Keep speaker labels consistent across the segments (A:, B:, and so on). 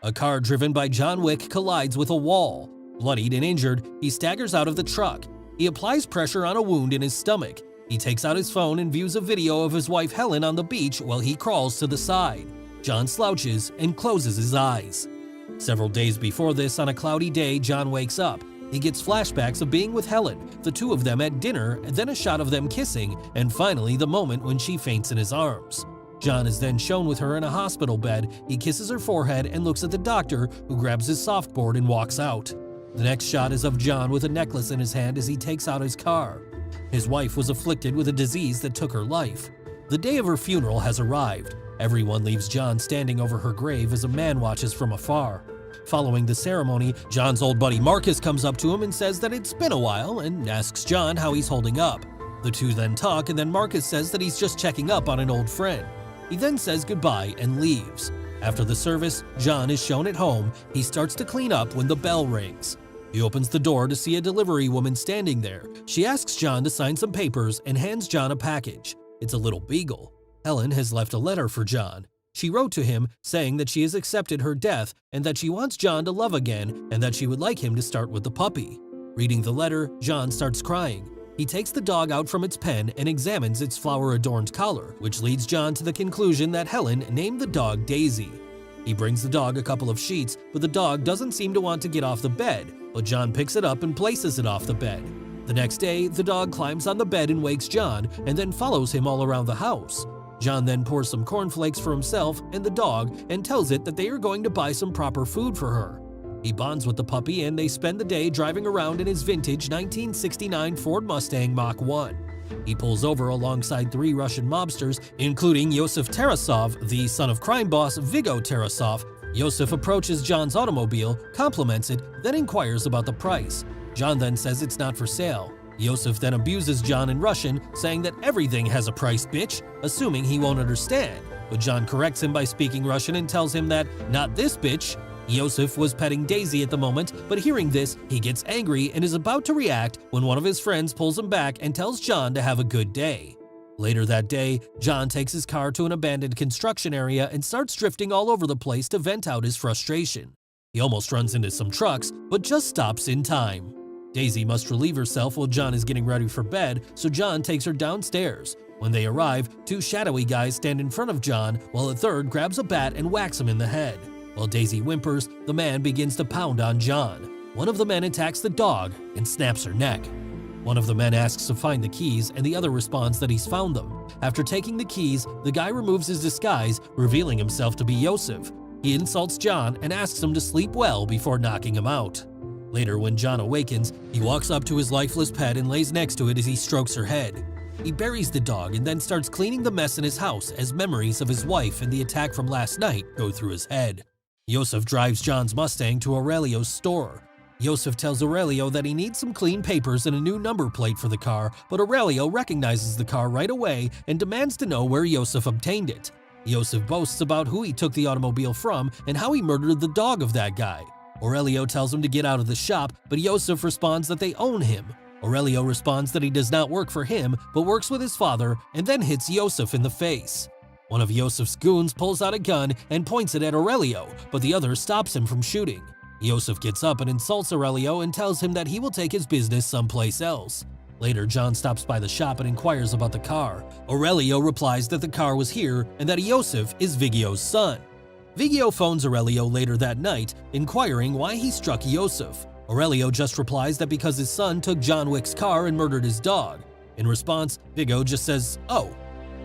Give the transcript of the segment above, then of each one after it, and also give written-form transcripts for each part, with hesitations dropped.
A: A car driven by John Wick collides with a wall. Bloodied and injured, he staggers out of the truck. He applies pressure on a wound in his stomach. He takes out his phone and views a video of his wife Helen on the beach while he crawls to the side. John slouches and closes his eyes. Several days before this, on a cloudy day, John wakes up. He gets flashbacks of being with Helen, the two of them at dinner, and then a shot of them kissing, and finally the moment when she faints in his arms. John is then shown with her in a hospital bed. He kisses her forehead and looks at the doctor, who grabs his softboard and walks out. The next shot is of John with a necklace in his hand as he takes out his car. His wife was afflicted with a disease that took her life. The day of her funeral has arrived. Everyone leaves John standing over her grave as a man watches from afar. Following the ceremony, John's old buddy Marcus comes up to him and says that it's been a while and asks John how he's holding up. The two then talk, and then Marcus says that he's just checking up on an old friend. He then says goodbye and leaves. After the service, John is shown at home. He starts to clean up when the bell rings. He opens the door to see a delivery woman standing there. She asks John to sign some papers and hands John a package. It's a little beagle. Helen has left a letter for John. She wrote to him saying that she has accepted her death and that she wants John to love again and that she would like him to start with the puppy. Reading the letter, John starts crying. He takes the dog out from its pen and examines its flower-adorned collar, which leads John to the conclusion that Helen named the dog Daisy. He brings the dog a couple of sheets, but the dog doesn't seem to want to get off the bed, but John picks it up and places it off the bed. The next day, the dog climbs on the bed and wakes John and then follows him all around the house. John then pours some cornflakes for himself and the dog and tells it that they are going to buy some proper food for her. He bonds with the puppy and they spend the day driving around in his vintage 1969 Ford Mustang Mach 1. He pulls over alongside 3 Russian mobsters, including Iosef Tarasov, the son of crime boss Viggo Tarasov. Iosef approaches John's automobile, compliments it, then inquires about the price. John then says it's not for sale. Iosef then abuses John in Russian, saying that everything has a price, bitch, assuming he won't understand. But John corrects him by speaking Russian and tells him that, not this bitch. Iosef was petting Daisy at the moment, but hearing this, he gets angry and is about to react when one of his friends pulls him back and tells John to have a good day. Later that day, John takes his car to an abandoned construction area and starts drifting all over the place to vent out his frustration. He almost runs into some trucks, but just stops in time. Daisy must relieve herself while John is getting ready for bed, so John takes her downstairs. When they arrive, 2 shadowy guys stand in front of John, while a third grabs a bat and whacks him in the head. While Daisy whimpers, the man begins to pound on John. One of the men attacks the dog and snaps her neck. One of the men asks to find the keys, and the other responds that he's found them. After taking the keys, the guy removes his disguise, revealing himself to be Iosef. He insults John and asks him to sleep well before knocking him out. Later, when John awakens, he walks up to his lifeless pet and lays next to it as he strokes her head. He buries the dog and then starts cleaning the mess in his house as memories of his wife and the attack from last night go through his head. Iosef drives John's Mustang to Aurelio's store. Iosef tells Aurelio that he needs some clean papers and a new number plate for the car, but Aurelio recognizes the car right away and demands to know where Iosef obtained it. Iosef boasts about who he took the automobile from and how he murdered the dog of that guy. Aurelio tells him to get out of the shop, but Iosef responds that they own him. Aurelio responds that he does not work for him, but works with his father, and then hits Iosef in the face. One of Iosef's goons pulls out a gun and points it at Aurelio, but the other stops him from shooting. Iosef gets up and insults Aurelio and tells him that he will take his business someplace else. Later, John stops by the shop and inquires about the car. Aurelio replies that the car was here and that Iosef is Viggo's son. Viggo phones Aurelio later that night, inquiring why he struck Iosef. Aurelio just replies that because his son took John Wick's car and murdered his dog. In response, Viggo just says, "Oh."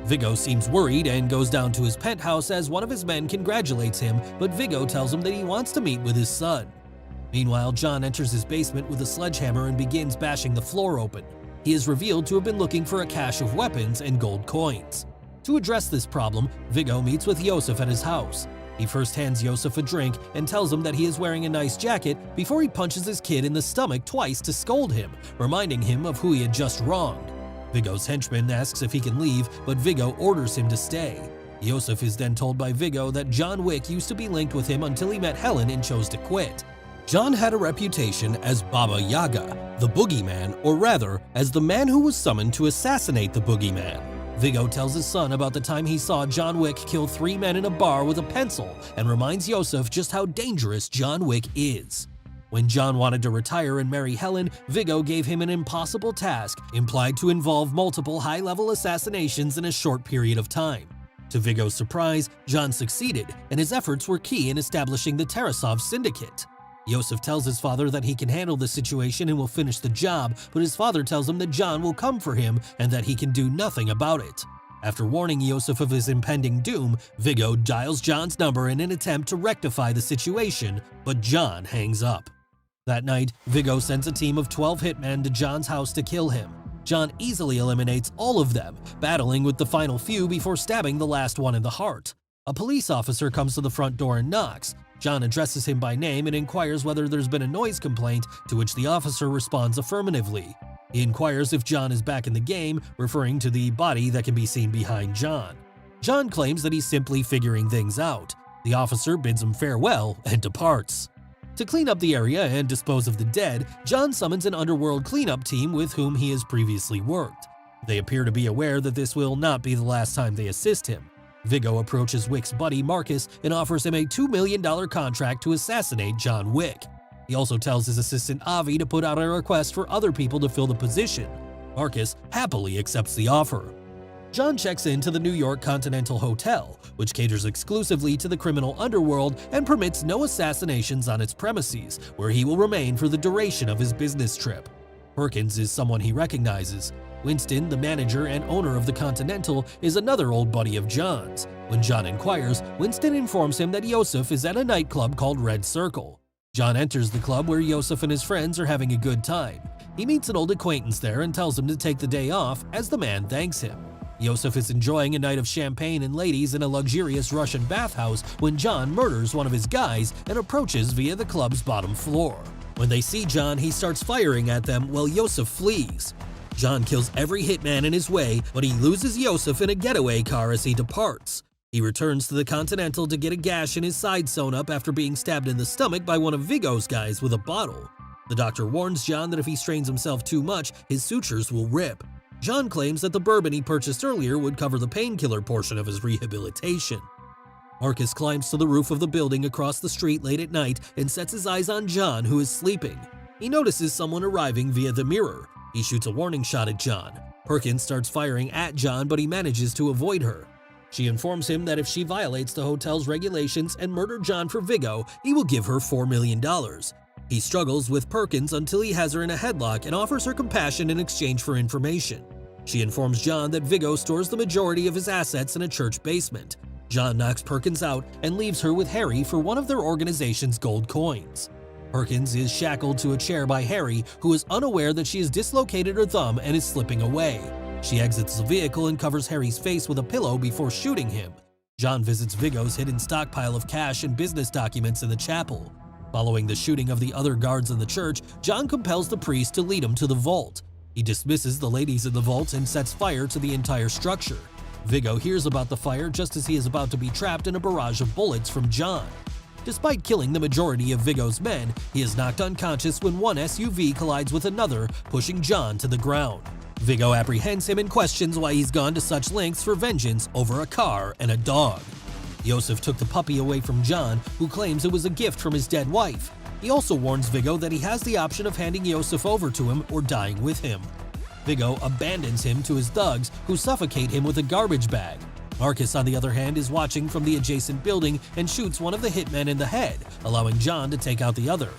A: Viggo seems worried and goes down to his penthouse as one of his men congratulates him, but Viggo tells him that he wants to meet with his son. Meanwhile, John enters his basement with a sledgehammer and begins bashing the floor open. He is revealed to have been looking for a cache of weapons and gold coins. To address this problem, Viggo meets with Iosef at his house. He first hands Iosef a drink and tells him that he is wearing a nice jacket before he punches his kid in the stomach twice to scold him, reminding him of who he had just wronged. Viggo's henchman asks if he can leave, but Viggo orders him to stay. Iosef is then told by Viggo that John Wick used to be linked with him until he met Helen and chose to quit. John had a reputation as Baba Yaga, the boogeyman, or rather, as the man who was summoned to assassinate the boogeyman. Viggo tells his son about the time he saw John Wick kill 3 men in a bar with a pencil and reminds Iosef just how dangerous John Wick is. When John wanted to retire and marry Helen, Viggo gave him an impossible task implied to involve multiple high-level assassinations in a short period of time. To Viggo's surprise, John succeeded, and his efforts were key in establishing the Tarasov syndicate. Iosef tells his father that he can handle the situation and will finish the job, but his father tells him that John will come for him and that he can do nothing about it. After warning Iosef of his impending doom, Viggo dials John's number in an attempt to rectify the situation, but John hangs up. That night, Viggo sends a team of 12 hitmen to John's house to kill him. John easily eliminates all of them, battling with the final few before stabbing the last one in the heart. A police officer comes to the front door and knocks. John addresses him by name and inquires whether there's been a noise complaint, to which the officer responds affirmatively. He inquires if John is back in the game, referring to the body that can be seen behind John. John claims that he's simply figuring things out. The officer bids him farewell and departs. To clean up the area and dispose of the dead, John summons an underworld cleanup team with whom he has previously worked. They appear to be aware that this will not be the last time they assist him. Viggo approaches Wick's buddy Marcus and offers him a $2 million contract to assassinate John Wick. He also tells his assistant Avi to put out a request for other people to fill the position. Marcus happily accepts the offer. John checks into the New York Continental Hotel, which caters exclusively to the criminal underworld and permits no assassinations on its premises, where he will remain for the duration of his business trip. Perkins is someone he recognizes. Winston, the manager and owner of the Continental, is another old buddy of John's. When John inquires, Winston informs him that Iosef is at a nightclub called Red Circle. John enters the club where Iosef and his friends are having a good time. He meets an old acquaintance there and tells him to take the day off as the man thanks him. Iosef is enjoying a night of champagne and ladies in a luxurious Russian bathhouse when John murders one of his guys and approaches via the club's bottom floor. When they see John, he starts firing at them while Iosef flees. John kills every hitman in his way, but he loses Iosef in a getaway car as he departs. He returns to the Continental to get a gash in his side sewn up after being stabbed in the stomach by one of Viggo's guys with a bottle. The doctor warns John that if he strains himself too much, his sutures will rip. John claims that the bourbon he purchased earlier would cover the painkiller portion of his rehabilitation. Marcus climbs to the roof of the building across the street late at night and sets his eyes on John, who is sleeping. He notices someone arriving via the mirror. He shoots a warning shot at John. Perkins starts firing at John, but he manages to avoid her. She informs him that if she violates the hotel's regulations and murder John for Viggo, he will give her $4 million. He struggles with Perkins until he has her in a headlock and offers her compassion in exchange for information. She informs John that Viggo stores the majority of his assets in a church basement. John knocks Perkins out and leaves her with Harry for one of their organization's gold coins. Perkins is shackled to a chair by Harry, who is unaware that she has dislocated her thumb and is slipping away. She exits the vehicle and covers Harry's face with a pillow before shooting him. John visits Viggo's hidden stockpile of cash and business documents in the chapel. Following the shooting of the other guards in the church, John compels the priest to lead him to the vault. He dismisses the ladies in the vault and sets fire to the entire structure. Viggo hears about the fire just as he is about to be trapped in a barrage of bullets from John. Despite killing the majority of Viggo's men, he is knocked unconscious when one SUV collides with another, pushing John to the ground. Viggo apprehends him and questions why he's gone to such lengths for vengeance over a car and a dog. Iosef took the puppy away from John, who claims it was a gift from his dead wife. He also warns Viggo that he has the option of handing Iosef over to him or dying with him. Viggo abandons him to his thugs, who suffocate him with a garbage bag. Marcus, on the other hand, is watching from the adjacent building and shoots one of the hitmen in the head, allowing John to take out the other.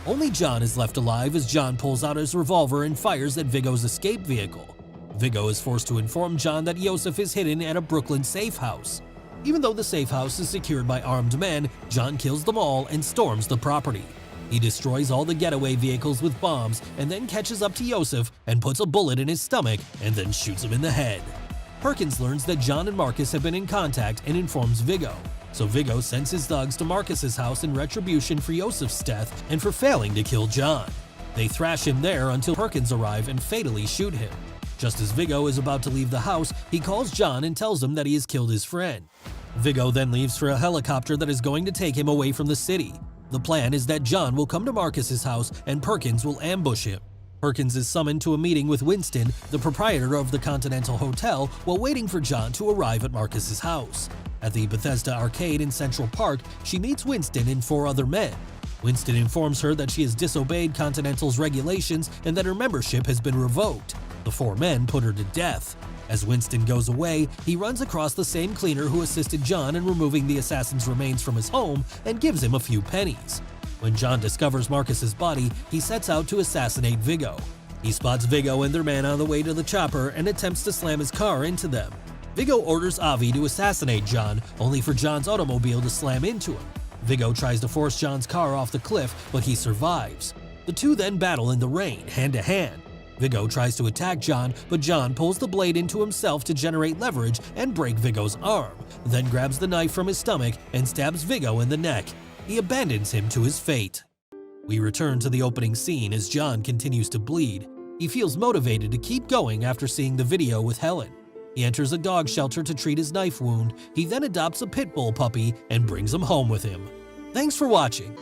A: Only John is left alive as John pulls out his revolver and fires at Viggo's escape vehicle. Viggo is forced to inform John that Iosef is hidden at a Brooklyn safe house. Even though the safe house is secured by armed men, John kills them all and storms the property. He destroys all the getaway vehicles with bombs and then catches up to Iosef and puts a bullet in his stomach and then shoots him in the head. Perkins learns that John and Marcus have been in contact and informs Viggo. So Viggo sends his thugs to Marcus's house in retribution for Iosef's death and for failing to kill John. They thrash him there until Perkins arrive and fatally shoot him. Just as Viggo is about to leave the house, he calls John and tells him that he has killed his friend. Viggo then leaves for a helicopter that is going to take him away from the city. The plan is that John will come to Marcus's house and Perkins will ambush him. Perkins is summoned to a meeting with Winston, the proprietor of the Continental Hotel, while waiting for John to arrive at Marcus's house. At the Bethesda Arcade in Central Park, she meets Winston and 4 other men. Winston informs her that she has disobeyed Continental's regulations and that her membership has been revoked. The 4 men put her to death. As Winston goes away, he runs across the same cleaner who assisted John in removing the assassin's remains from his home and gives him a few pennies. When John discovers Marcus's body, he sets out to assassinate Viggo. He spots Viggo and their man on the way to the chopper and attempts to slam his car into them. Viggo orders Avi to assassinate John, only for John's automobile to slam into him. Viggo tries to force John's car off the cliff, but he survives. The two then battle in the rain, hand to hand. Viggo tries to attack John, but John pulls the blade into himself to generate leverage and break Viggo's arm, then grabs the knife from his stomach and stabs Viggo in the neck. He abandons him to his fate. We return to the opening scene as John continues to bleed. He feels motivated to keep going after seeing the video with Helen. He enters a dog shelter to treat his knife wound. He then adopts a pit bull puppy and brings him home with him. Thanks for watching.